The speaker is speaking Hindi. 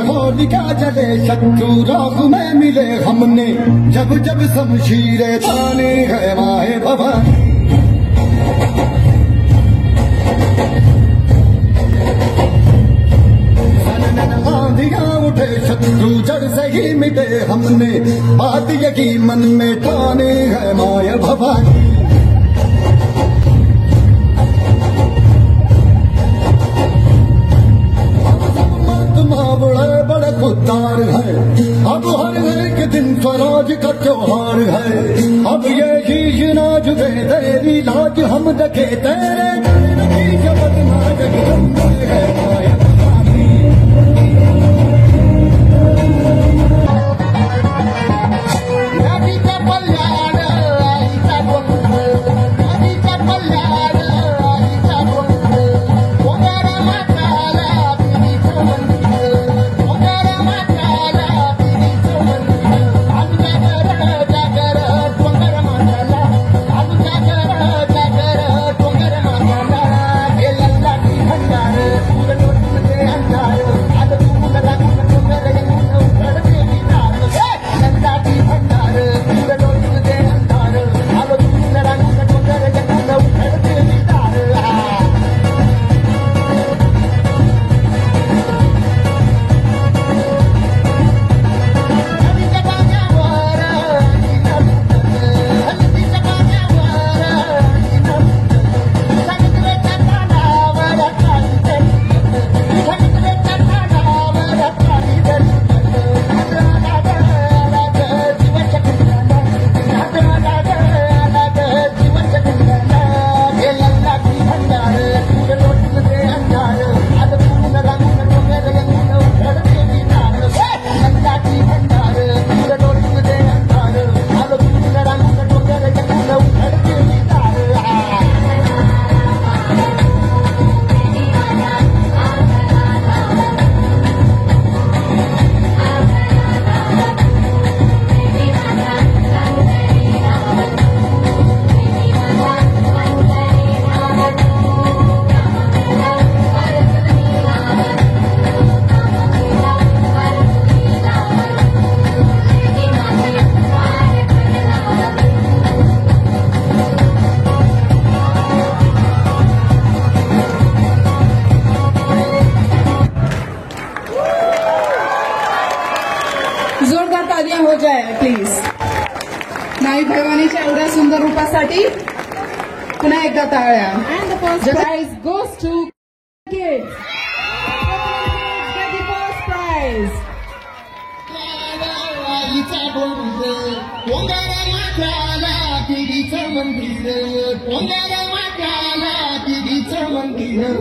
होलिका जले शत्रु राग में मिले हमने जब जब शमशीरें ताने है माए भवन आंधियां उठे शत्रु जड़ से ही मिटे हमने बात यही मन में ठाने है माए भवन बड़े खुदार है अब हर एक दिन स्वराज का त्योहार है अब ये ही नाज दे तेरी लाज हम देखे तेरे जगत नाज है जोरदार तालियां हो जाए प्लीज नाई भवानीच्या एवढ्या सुंदर रूपासाठी पुन्हा एकदा टाळ्या. And the first prize goes to kids. Get the first prize. मंदिर